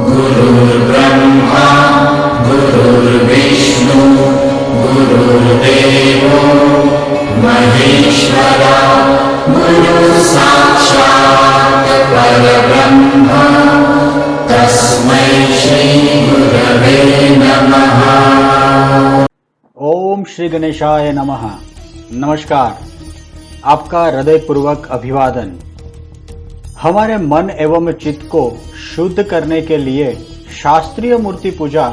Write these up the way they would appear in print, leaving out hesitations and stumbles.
गुरुर्ब्रह्मा गुरुर्विष्णु गुरुर्देवो महेश्वरा गुरु साक्षात् परब्रह्म तस्मै श्री गुरवे नमः। ओम श्री गणेशाय नमः। नमस्कार, आपका हृदयपूर्वक अभिवादन। हमारे मन एवं चित्त को शुद्ध करने के लिए शास्त्रीय मूर्ति पूजा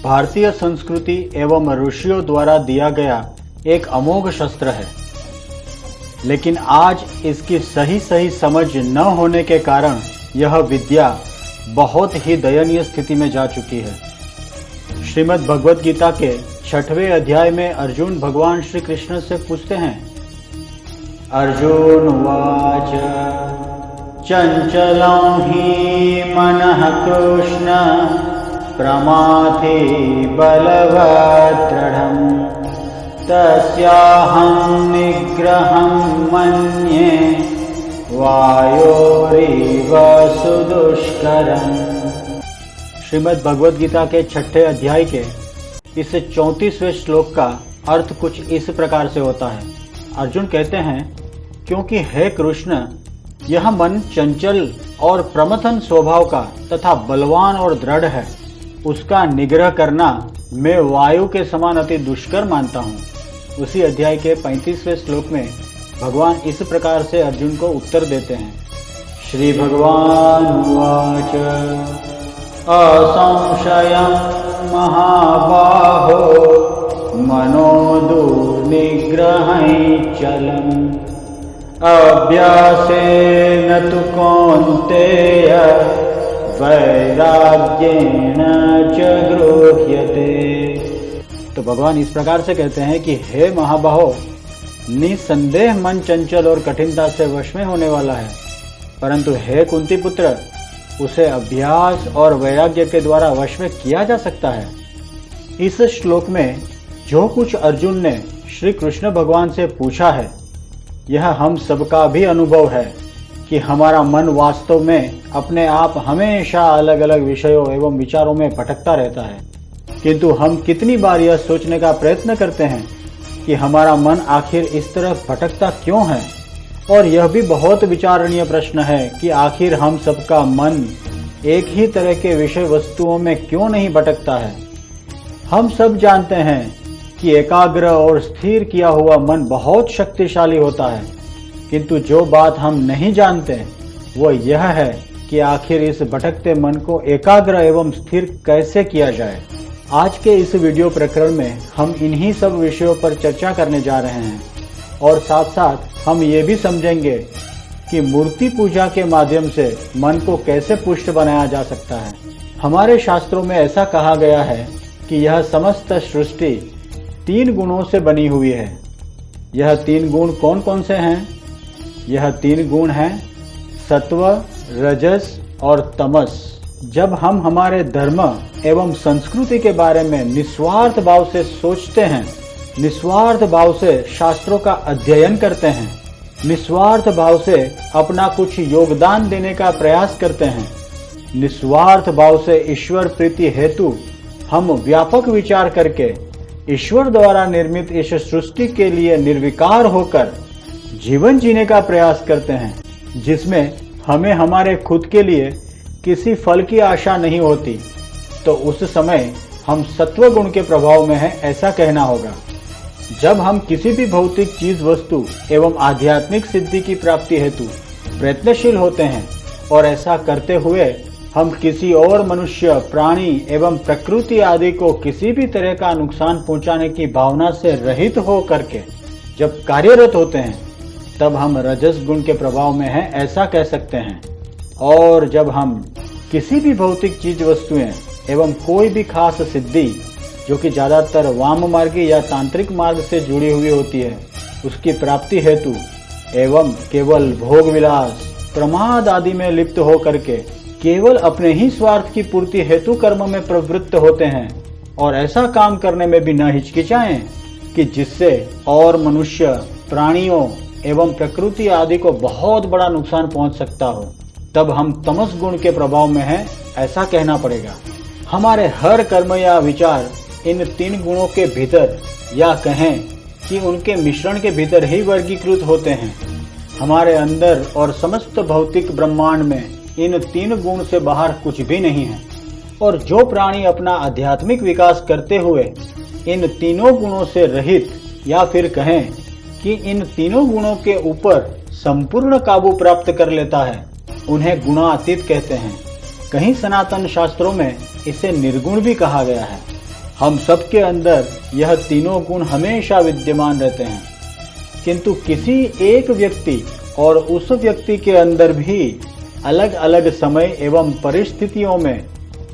भारतीय संस्कृति एवं ऋषियों द्वारा दिया गया एक अमोघ शस्त्र है, लेकिन आज इसकी सही समझ न होने के कारण यह विद्या बहुत ही दयनीय स्थिति में जा चुकी है। श्रीमद् भगवद गीता के 6वें अध्याय में अर्जुन भगवान श्री कृष्ण से पूछते हैं, अर्जुन उवाच चंचलं हि मनः कृष्ण प्रमाथि बलवत् दृढम् तस्याहं निग्रहं मन्ये वायोरिव सुदुष्करम्। श्रीमद् भगवद गीता के 6ठे अध्याय के इस 34वें श्लोक का अर्थ कुछ इस प्रकार से होता है। अर्जुन कहते हैं, क्योंकि हे कृष्ण, यह मन चंचल और प्रमथन स्वभाव का तथा बलवान और दृढ़ है, उसका निग्रह करना मैं वायु के समान अति दुष्कर मानता हूँ। उसी अध्याय के 35वें श्लोक में भगवान इस प्रकार से अर्जुन को उत्तर देते हैं, श्री भगवान उवाच असंशयं महाबाहो मनो दुर्निग्रहं चलम् अभ्यासेन तु कौन्तेय वैराग्येण च गृह्यते। तो भगवान इस प्रकार से कहते हैं कि हे महाबाहो, निसंदेह मन चंचल और कठिनता से वश में होने वाला है, परंतु हे कुंती पुत्र, उसे अभ्यास और वैराग्य के द्वारा वश में किया जा सकता है। इस श्लोक में जो कुछ अर्जुन ने श्री कृष्ण भगवान से पूछा है, यह हम सबका भी अनुभव है कि हमारा मन वास्तव में अपने आप हमेशा अलग अलग विषयों एवं विचारों में भटकता रहता है, किंतु हम कितनी बार यह सोचने का प्रयत्न करते हैं कि हमारा मन आखिर इस तरफ भटकता क्यों है। और यह भी बहुत विचारणीय प्रश्न है कि आखिर हम सबका मन एक ही तरह के विषय वस्तुओं में क्यों नहीं भटकता है। हम सब जानते हैं कि एकाग्र और स्थिर किया हुआ मन बहुत शक्तिशाली होता है, किंतु जो बात हम नहीं जानते वो यह है कि आखिर इस भटकते मन को एकाग्र एवं स्थिर कैसे किया जाए। आज के इस वीडियो प्रकरण में हम इन्हीं सब विषयों पर चर्चा करने जा रहे हैं और साथ साथ हम ये भी समझेंगे कि मूर्ति पूजा के माध्यम से मन को कैसे पुष्ट बनाया जा सकता है। हमारे शास्त्रों में ऐसा कहा गया है कि यह समस्त सृष्टि 3 गुणों से बनी हुई है। यह 3 गुण कौन कौन से हैं? यह 3 गुण हैं सत्व, रजस और तमस। जब हम हमारे धर्म एवं संस्कृति के बारे में निस्वार्थ भाव से सोचते हैं, निस्वार्थ भाव से शास्त्रों का अध्ययन करते हैं, निस्वार्थ भाव से अपना कुछ योगदान देने का प्रयास करते हैं, निस्वार्थ भाव से ईश्वर प्रीति हेतु हम व्यापक विचार करके ईश्वर द्वारा निर्मित इस सृष्टि के लिए निर्विकार होकर जीवन जीने का प्रयास करते हैं, जिसमें हमें हमारे खुद के लिए किसी फल की आशा नहीं होती, तो उस समय हम सत्व गुण के प्रभाव में हैं, ऐसा कहना होगा। जब हम किसी भी भौतिक चीज वस्तु एवं आध्यात्मिक सिद्धि की प्राप्ति हेतु प्रयत्नशील होते हैं और ऐसा करते हुए हम किसी और मनुष्य, प्राणी एवं प्रकृति आदि को किसी भी तरह का नुकसान पहुंचाने की भावना से रहित हो करके जब कार्यरत होते हैं, तब हम रजस गुण के प्रभाव में हैं, ऐसा कह सकते हैं। और जब हम किसी भी भौतिक चीज वस्तुएं एवं कोई भी खास सिद्धि जो कि ज्यादातर वाम मार्गी या तांत्रिक मार्ग से जुड़ी हुई होती है, उसकी प्राप्ति हेतु एवं केवल भोग विलास, प्रमाद आदि में लिप्त हो करके केवल अपने ही स्वार्थ की पूर्ति हेतु कर्म में प्रवृत्त होते हैं और ऐसा काम करने में भी न हिचकिचाएं कि जिससे और मनुष्य, प्राणियों एवं प्रकृति आदि को बहुत बड़ा नुकसान पहुंच सकता हो। तब हम तमस गुण के प्रभाव में हैं, ऐसा कहना पड़ेगा। हमारे हर कर्म या विचार इन 3 गुणों के भीतर या कहें कि उनके मिश्रण के भीतर ही वर्गीकृत होते हैं। हमारे अंदर और समस्त भौतिक ब्रह्मांड में इन 3 गुण से बाहर कुछ भी नहीं है। और जो प्राणी अपना आध्यात्मिक विकास करते हुए इन तीनों गुणों से रहित या फिर कहें कि इन तीनों गुणों के ऊपर संपूर्ण काबू प्राप्त कर लेता है, उन्हें गुणातीत कहते हैं। कहीं सनातन शास्त्रों में इसे निर्गुण भी कहा गया है। हम सबके अंदर यह तीनों गुण हमेशा विद्यमान रहते हैं, किंतु किसी एक व्यक्ति और उस व्यक्ति के अंदर भी अलग अलग समय एवं परिस्थितियों में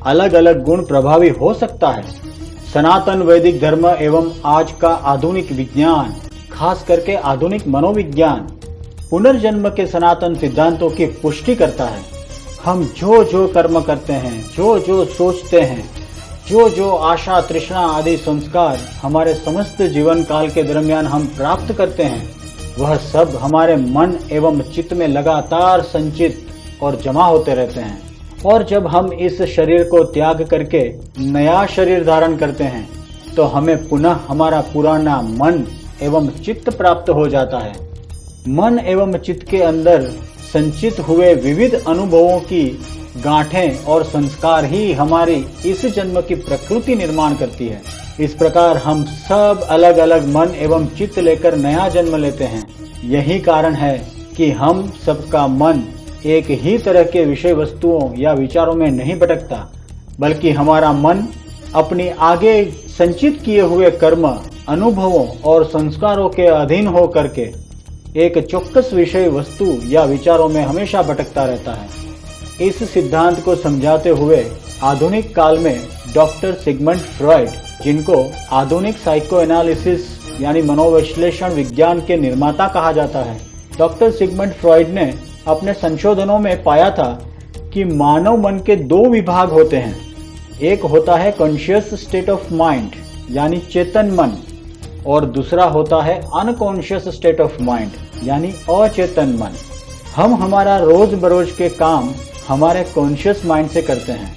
अलग अलग गुण प्रभावी हो सकता है। सनातन वैदिक धर्म एवं आज का आधुनिक विज्ञान, खास करके आधुनिक मनोविज्ञान, पुनर्जन्म के सनातन सिद्धांतों की पुष्टि करता है। हम जो जो कर्म करते हैं, जो जो सोचते हैं, जो जो आशा तृष्णा आदि संस्कार हमारे समस्त जीवन काल के दरमियान हम प्राप्त करते हैं, वह सब हमारे मन एवं चित्त में लगातार संचित और जमा होते रहते हैं। और जब हम इस शरीर को त्याग करके नया शरीर धारण करते हैं, तो हमें पुनः हमारा पुराना मन एवं चित्त प्राप्त हो जाता है। मन एवं चित्त के अंदर संचित हुए विविध अनुभवों की गांठें और संस्कार ही हमारी इस जन्म की प्रकृति निर्माण करती है। इस प्रकार हम सब अलग अलग मन एवं चित्त लेकर नया जन्म लेते हैं। यही कारण है कि हम सबका मन एक ही तरह के विषय वस्तुओं या विचारों में नहीं भटकता, बल्कि हमारा मन अपनी आगे संचित किए हुए कर्म, अनुभवों और संस्कारों के अधीन हो करके एक चौक्कस विषय वस्तु या विचारों में हमेशा भटकता रहता है। इस सिद्धांत को समझाते हुए आधुनिक काल में डॉक्टर सिगमंड फ्रॉइड, जिनको आधुनिक साइको एनालिसिस यानी मनोविश्लेषण विज्ञान के निर्माता कहा जाता है, डॉक्टर सिगमंड फ्रॉइड ने अपने संशोधनों में पाया था कि मानव मन के 2 विभाग होते हैं। एक होता है कॉन्शियस स्टेट ऑफ माइंड यानी चेतन मन, और दूसरा होता है अनकॉन्शियस स्टेट ऑफ माइंड यानी अचेतन मन। हम हमारा रोज बरोज के काम हमारे कॉन्शियस माइंड से करते हैं,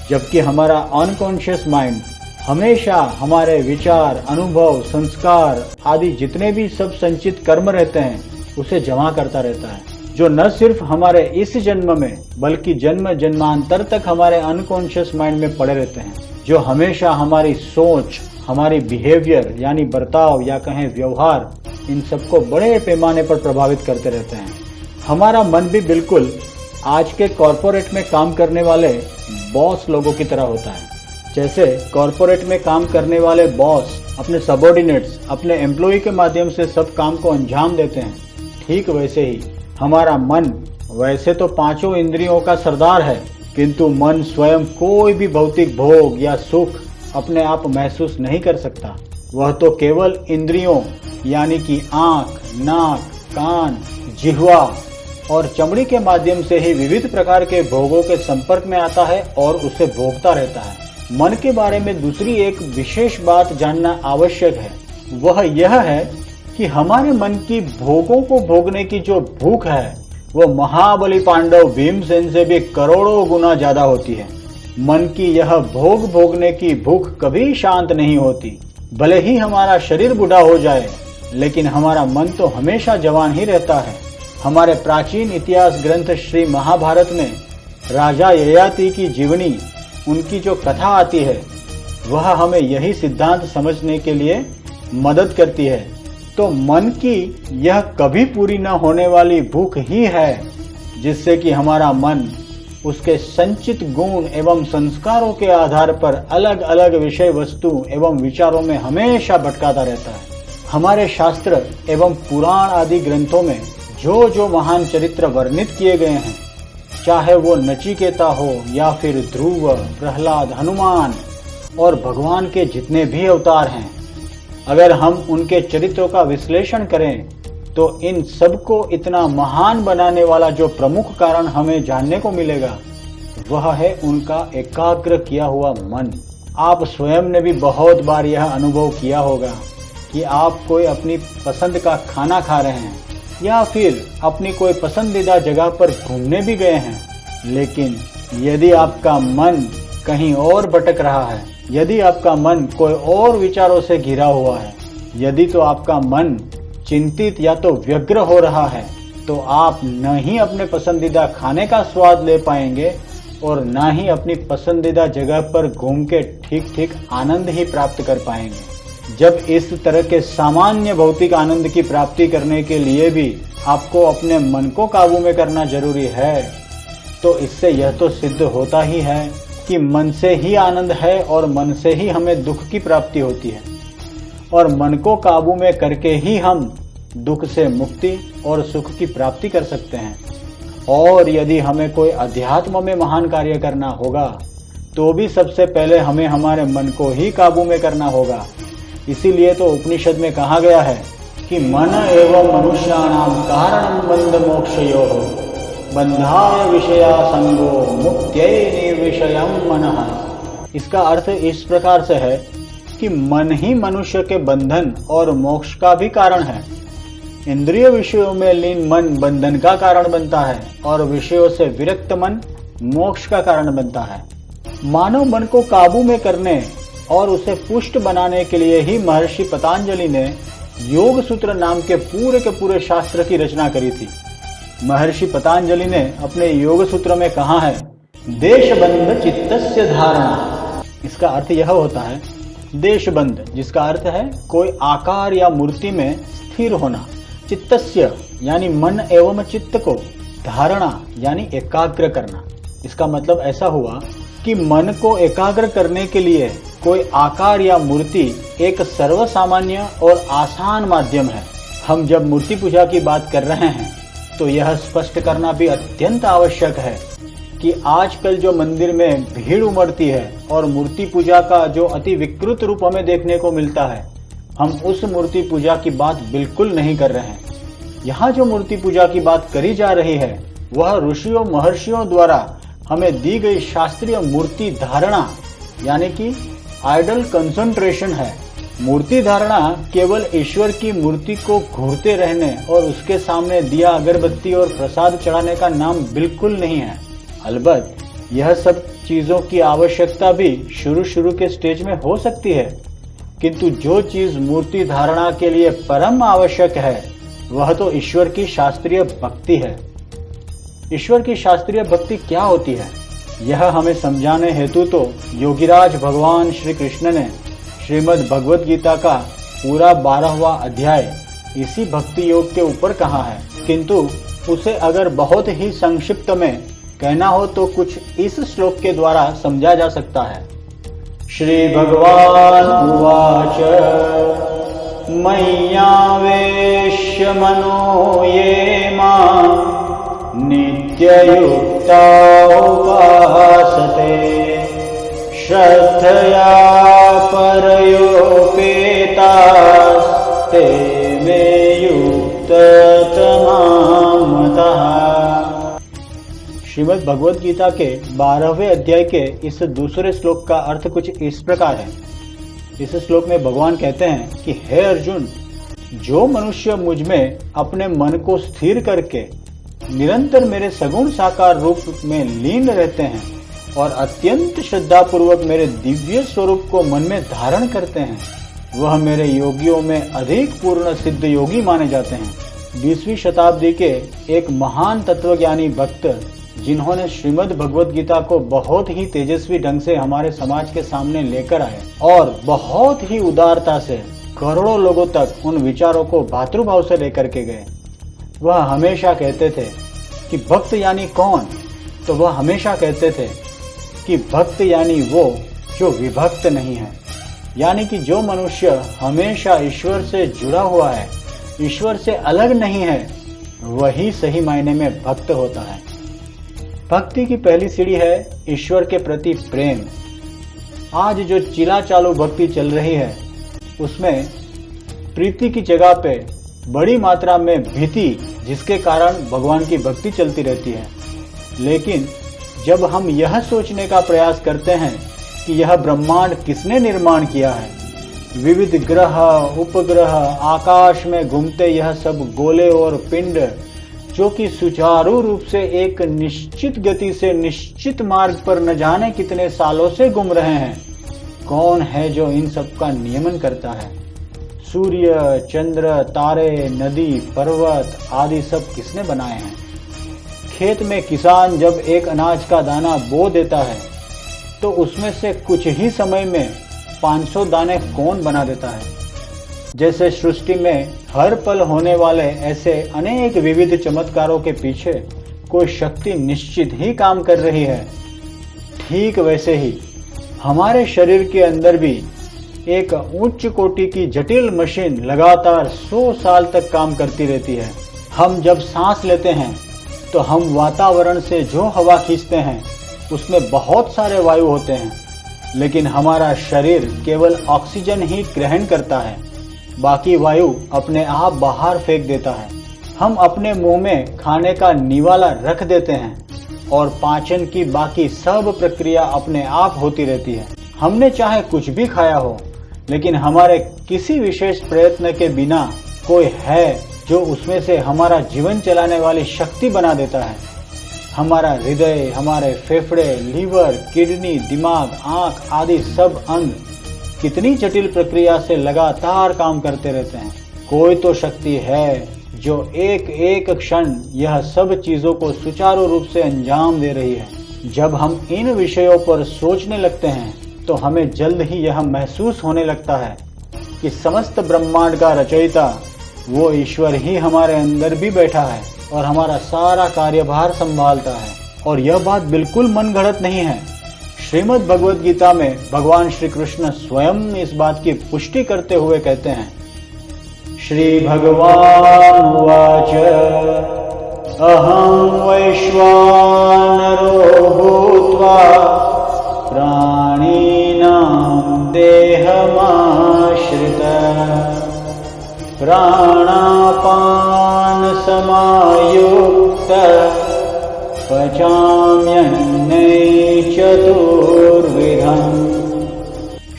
जबकि हमारा अनकॉन्शियस माइंड हमेशा हमारे विचार, अनुभव, संस्कार आदि जितने भी सब संचित कर्म रहते हैं उसे जमा करता रहता है, जो न सिर्फ हमारे इस जन्म में बल्कि जन्म जन्मांतर तक हमारे अनकॉन्शियस माइंड में पड़े रहते हैं, जो हमेशा हमारी सोच, हमारी बिहेवियर यानी बर्ताव या कहें व्यवहार, इन सबको बड़े पैमाने पर प्रभावित करते रहते हैं। हमारा मन भी बिल्कुल आज के कॉरपोरेट में काम करने वाले बॉस लोगों की तरह होता है। जैसे कॉरपोरेट में काम करने वाले बॉस अपने सबॉर्डिनेट्स, अपने एम्प्लॉय के माध्यम से सब काम को अंजाम देते हैं, ठीक वैसे ही हमारा मन वैसे तो 5 इंद्रियों का सरदार है, किंतु मन स्वयं कोई भी भौतिक भोग या सुख अपने आप महसूस नहीं कर सकता। वह तो केवल इंद्रियों यानी कि आंख, नाक, कान, जिह्वा और चमड़ी के माध्यम से ही विविध प्रकार के भोगों के संपर्क में आता है और उसे भोगता रहता है। मन के बारे में दूसरी एक विशेष बात जानना आवश्यक है, वह यह है कि हमारे मन की भोगों को भोगने की जो भूख है, वो महाबली पांडव भीमसेन से भी करोड़ों गुना ज्यादा होती है। मन की यह भोग भोगने की भूख कभी शांत नहीं होती। भले ही हमारा शरीर बूढ़ा हो जाए, लेकिन हमारा मन तो हमेशा जवान ही रहता है। हमारे प्राचीन इतिहास ग्रंथ श्री महाभारत में राजा ययाति की जीवनी, उनकी जो कथा आती है, वह हमें यही सिद्धांत समझने के लिए मदद करती है। तो मन की यह कभी पूरी न होने वाली भूख ही है, जिससे कि हमारा मन उसके संचित गुण एवं संस्कारों के आधार पर अलग अलग विषय वस्तु एवं विचारों में हमेशा भटकाता रहता है। हमारे शास्त्र एवं पुराण आदि ग्रंथों में जो जो महान चरित्र वर्णित किए गए हैं, चाहे वो नचिकेता हो या फिर ध्रुव, प्रहलाद, हनुमान और भगवान के जितने भी अवतार हैं, अगर हम उनके चरित्रों का विश्लेषण करें तो इन सबको इतना महान बनाने वाला जो प्रमुख कारण हमें जानने को मिलेगा, वह है उनका एकाग्र किया हुआ मन। आप स्वयं ने भी बहुत बार यह अनुभव किया होगा कि आप कोई अपनी पसंद का खाना खा रहे हैं या फिर अपनी कोई पसंदीदा जगह पर घूमने भी गए हैं, लेकिन यदि आपका मन कहीं और भटक रहा है, यदि आपका मन कोई और विचारों से घिरा हुआ है, यदि तो आपका मन चिंतित या तो व्यग्र हो रहा है, तो आप न ही अपने पसंदीदा खाने का स्वाद ले पाएंगे और न ही अपनी पसंदीदा जगह पर घूम के ठीक ठीक आनंद ही प्राप्त कर पाएंगे। जब इस तरह के सामान्य भौतिक आनंद की प्राप्ति करने के लिए भी आपको अपने मन को काबू में करना जरूरी है, तो इससे यह तो सिद्ध होता ही है कि मन से ही आनंद है और मन से ही हमें दुख की प्राप्ति होती है, और मन को काबू में करके ही हम दुख से मुक्ति और सुख की प्राप्ति कर सकते हैं। और यदि हमें कोई अध्यात्म में महान कार्य करना होगा, तो भी सबसे पहले हमें हमारे मन को ही काबू में करना होगा। इसीलिए तो उपनिषद में कहा गया है कि मन एवं मनुष्याणाम कारणं बंध मोक्षयोः बंधाय विषया संगो मुक्त्यै निर्विषयं मनः। इसका अर्थ इस प्रकार से है कि मन ही मनुष्य के बंधन और मोक्ष का भी कारण है। इंद्रिय विषयों में लीन मन बंधन का कारण बनता है और विषयों से विरक्त मन मोक्ष का कारण बनता है। मानव मन को काबू में करने और उसे पुष्ट बनाने के लिए ही महर्षि पतंजलि ने योग सूत्र नाम के पूरे शास्त्र की रचना करी थी। महर्षि पतंजलि ने अपने योग सूत्र में कहा है, देशबंध चित्तस्य धारणा। इसका अर्थ यह होता है देशबंध, जिसका अर्थ है कोई आकार या मूर्ति में स्थिर होना, चित्तस्य यानी मन एवं चित्त को, धारणा यानी एकाग्र करना। इसका मतलब ऐसा हुआ कि मन को एकाग्र करने के लिए कोई आकार या मूर्ति एक सर्वसामान्य और आसान माध्यम है। हम जब मूर्ति पूजा की बात कर रहे हैं तो यह स्पष्ट करना भी अत्यंत आवश्यक है कि आजकल जो मंदिर में भीड़ उमड़ती है और मूर्ति पूजा का जो अति विकृत रूप हमें देखने को मिलता है, हम उस मूर्ति पूजा की बात बिल्कुल नहीं कर रहे हैं। यहाँ जो मूर्ति पूजा की बात करी जा रही है वह ऋषियों महर्षियों द्वारा हमें दी गई शास्त्रीय मूर्ति धारणा यानी कि आइडल कंसंट्रेशन है। मूर्ति धारणा केवल ईश्वर की मूर्ति को घूरते रहने और उसके सामने दिया अगरबत्ती और प्रसाद चढ़ाने का नाम बिल्कुल नहीं है। अलबत्त यह सब चीजों की आवश्यकता भी शुरू के स्टेज में हो सकती है, किंतु जो चीज मूर्ति धारणा के लिए परम आवश्यक है वह तो ईश्वर की शास्त्रीय भक्ति है। ईश्वर की शास्त्रीय भक्ति क्या होती है, यह हमें समझाने हेतु तो योगीराज भगवान श्री कृष्ण ने श्रीमद् भगवत गीता का पूरा 12वां अध्याय इसी भक्ति योग के ऊपर कहा है, किंतु उसे अगर बहुत ही संक्षिप्त में कहना हो तो कुछ इस श्लोक के द्वारा समझा जा सकता है। श्री भगवान उवाच मय्यावेश्य मनो ये मां नित्ययुक्ता उपासते श्रद्धया परयोपेतास्ते मे युक्ततमा मतः। श्रीमद् भगवत गीता के 12वें अध्याय के इस दूसरे श्लोक का अर्थ कुछ इस प्रकार है। इस श्लोक में भगवान कहते हैं कि हे अर्जुन, जो मनुष्य मुझ में अपने मन को स्थिर करके निरंतर मेरे सगुण साकार रूप में लीन रहते हैं और अत्यंत श्रद्धा पूर्वक मेरे दिव्य स्वरूप को मन में धारण करते हैं, वह मेरे योगियों में अधिक पूर्ण सिद्ध योगी माने जाते हैं। 20वीं शताब्दी के एक महान तत्वज्ञानी भक्त जिन्होंने श्रीमद् भगवत गीता को बहुत ही तेजस्वी ढंग से हमारे समाज के सामने लेकर आए और बहुत ही उदारता से करोड़ों लोगों तक उन विचारों को भातृभाव से लेकर के गए। वह हमेशा कहते थे कि भक्त यानी कौन, तो वह हमेशा कहते थे कि भक्त यानी वो जो विभक्त नहीं है, यानी कि जो मनुष्य हमेशा ईश्वर से जुड़ा हुआ है, ईश्वर से अलग नहीं है, वही सही मायने में भक्त होता है। भक्ति की पहली सीढ़ी है ईश्वर के प्रति प्रेम। आज जो चिला चालू भक्ति चल रही है उसमें प्रीति की जगह पे बड़ी मात्रा में भीति, जिसके कारण भगवान की भक्ति चलती रहती है। लेकिन जब हम यह सोचने का प्रयास करते हैं कि यह ब्रह्मांड किसने निर्माण किया है, विविध ग्रह उपग्रह, आकाश में घूमते यह सब गोले और पिंड जो कि सुचारू रूप से एक निश्चित गति से निश्चित मार्ग पर न जाने कितने सालों से घूम रहे हैं, कौन है जो इन सब का नियमन करता है? सूर्य, चंद्र, तारे, नदी, पर्वत आदि सब किसने बनाए हैं? खेत में किसान जब एक अनाज का दाना बो देता है तो उसमें से कुछ ही समय में 500 दाने कौन बना देता है? जैसे सृष्टि में हर पल होने वाले ऐसे अनेक विविध चमत्कारों के पीछे कोई शक्ति निश्चित ही काम कर रही है, ठीक वैसे ही हमारे शरीर के अंदर भी एक उच्च कोटि की जटिल मशीन लगातार 100 साल तक काम करती रहती है। हम जब सांस लेते हैं तो हम वातावरण से जो हवा खींचते हैं उसमें बहुत सारे वायु होते हैं, लेकिन हमारा शरीर केवल ऑक्सीजन ही ग्रहण करता है, बाकी वायु अपने आप बाहर फेंक देता है। हम अपने मुंह में खाने का निवाला रख देते हैं और पाचन की बाकी सब प्रक्रिया अपने आप होती रहती है। हमने चाहे कुछ भी खाया हो, लेकिन हमारे किसी विशेष प्रयत्न के बिना कोई है जो उसमें से हमारा जीवन चलाने वाली शक्ति बना देता है। हमारा हृदय, हमारे फेफड़े, लीवर, किडनी, दिमाग, आंख आदि सब अंग कितनी जटिल प्रक्रिया से लगातार काम करते रहते हैं। कोई तो शक्ति है जो एक एक क्षण यह सब चीजों को सुचारू रूप से अंजाम दे रही है। जब हम इन विषयों पर सोचने लगते हैं तो हमें जल्द ही यह महसूस होने लगता है कि समस्त ब्रह्मांड का रचयिता वो ईश्वर ही हमारे अंदर भी बैठा है और हमारा सारा कार्यभार संभालता है। और यह बात बिल्कुल मनगढ़ंत नहीं है। श्रीमद् भगवद गीता में भगवान श्री कृष्ण स्वयं इस बात की पुष्टि करते हुए कहते हैं, श्री भगवान उवाच अहं वैश्वानरो भूत्वा प्राणिनां देहमाश्रितः प्राणापान समायुक्तः पचाम्यन्नै चतुर्विधम्।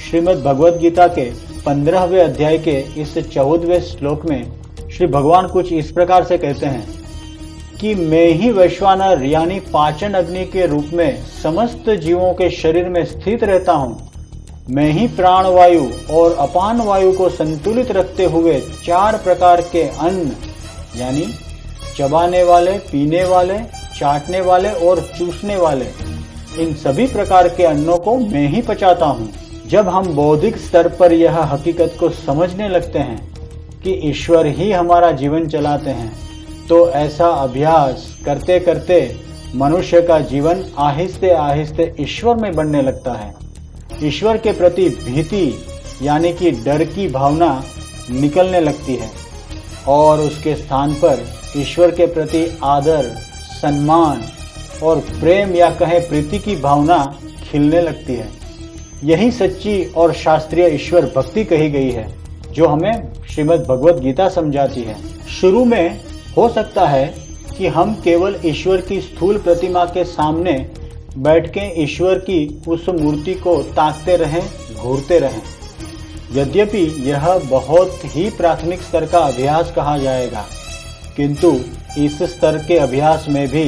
श्रीमद् भगवद गीता के 15वें अध्याय के इस 14वें श्लोक में श्री भगवान कुछ इस प्रकार से कहते हैं कि मैं ही वैश्वानर यानी पाचन अग्नि के रूप में समस्त जीवों के शरीर में स्थित रहता हूँ। मैं ही प्राण वायु और अपान वायु को संतुलित रखते हुए 4 प्रकार के अन्न यानी चबाने वाले, पीने वाले, चाटने वाले और चूसने वाले, इन सभी प्रकार के अन्नों को मैं ही पचाता हूँ। जब हम बौद्धिक स्तर पर यह हकीकत को समझने लगते हैं कि ईश्वर ही हमारा जीवन चलाते हैं, तो ऐसा अभ्यास करते करते मनुष्य का जीवन आहिस्ते आहिस्ते ईश्वर में बनने लगता है। ईश्वर के प्रति भीति यानी कि डर की भावना निकलने लगती है और उसके स्थान पर ईश्वर के प्रति आदर, सम्मान और प्रेम या कहे प्रीति की भावना खिलने लगती है। यही सच्ची और शास्त्रीय ईश्वर भक्ति कही गई है, जो हमें श्रीमद् भगवद गीता समझाती है। शुरू में हो सकता है कि हम केवल ईश्वर की स्थूल प्रतिमा के सामने बैठ के ईश्वर की उस मूर्ति को ताकते रहें, घूरते रहें। यद्यपि यह बहुत ही प्राथमिक स्तर का अभ्यास कहा जाएगा, किंतु इस स्तर के अभ्यास में भी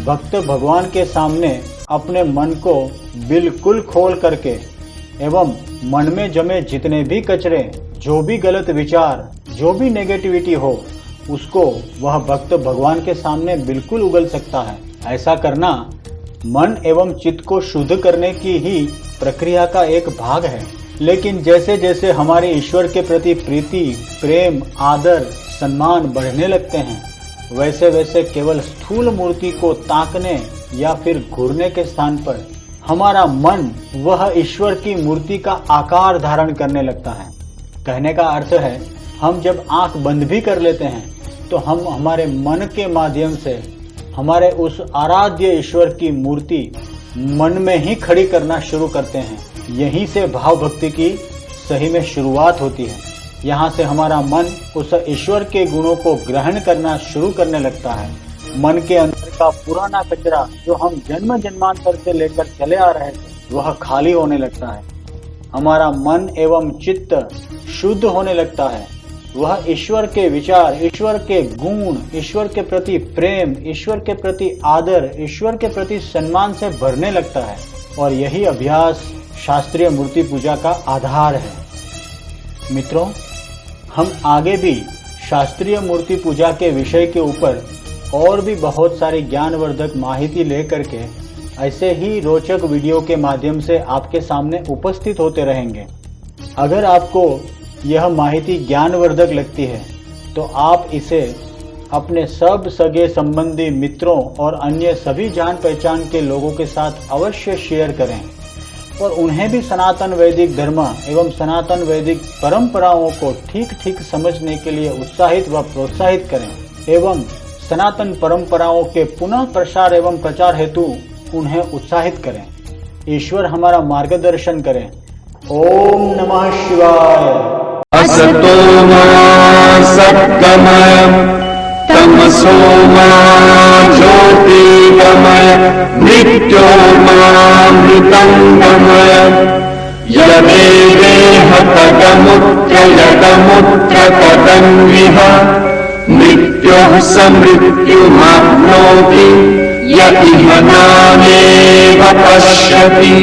भक्त भगवान के सामने अपने मन को बिल्कुल खोल करके एवं मन में जमे जितने भी कचरे, जो भी गलत विचार, जो भी नेगेटिविटी हो, उसको वह भक्त भगवान के सामने बिल्कुल उगल सकता है। ऐसा करना मन एवं चित्त को शुद्ध करने की ही प्रक्रिया का एक भाग है। लेकिन जैसे जैसे हमारे ईश्वर के प्रति प्रीति, प्रेम, आदर, सम्मान बढ़ने लगते हैं, वैसे वैसे केवल स्थूल मूर्ति को ताकने या फिर घूरने के स्थान पर हमारा मन वह ईश्वर की मूर्ति का आकार धारण करने लगता है। कहने का अर्थ है, हम जब आंख बंद भी कर लेते हैं तो हम हमारे मन के माध्यम से हमारे उस आराध्य ईश्वर की मूर्ति मन में ही खड़ी करना शुरू करते हैं। यहीं से भाव भक्ति की सही में शुरुआत होती है। यहाँ से हमारा मन उस ईश्वर के गुणों को ग्रहण करना शुरू करने लगता है। मन के अंदर का पुराना कचरा जो हम जन्म जन्मांतर से लेकर चले आ रहे थे, वह खाली होने लगता है। हमारा मन एवं चित्त शुद्ध होने लगता है। वह ईश्वर के विचार, ईश्वर के गुण, ईश्वर के प्रति प्रेम, ईश्वर के प्रति आदर, ईश्वर के प्रति सम्मान से भरने लगता है। और यही अभ्यास शास्त्रीय मूर्ति पूजा का आधार है। मित्रों, हम आगे भी शास्त्रीय मूर्ति पूजा के विषय के ऊपर और भी बहुत सारी ज्ञानवर्धक माहिती लेकर के ऐसे ही रोचक वीडियो के माध्यम से आपके सामने उपस्थित होते रहेंगे। अगर आपको यह माहिती ज्ञानवर्धक लगती है तो आप इसे अपने सब सगे संबंधी मित्रों और अन्य सभी जान पहचान के लोगों के साथ अवश्य शेयर करें और उन्हें भी सनातन वैदिक धर्म एवं सनातन वैदिक परंपराओं को ठीक ठीक समझने के लिए उत्साहित व प्रोत्साहित करें एवं सनातन परंपराओं के पुनः प्रसार एवं प्रचार हेतु उन्हें उत्साहित करें। ईश्वर हमारा मार्गदर्शन करें। ओम नमः शिवाय। असतो मा सद्गमय तमसो मा ज्योतिर्गमय मृत्योर्मामृतंगमय यदेह तदमुत्र यदमुत्र तदन्विह मृत्युः समृत्युमाप्नोति य इह नामेव पश्यति।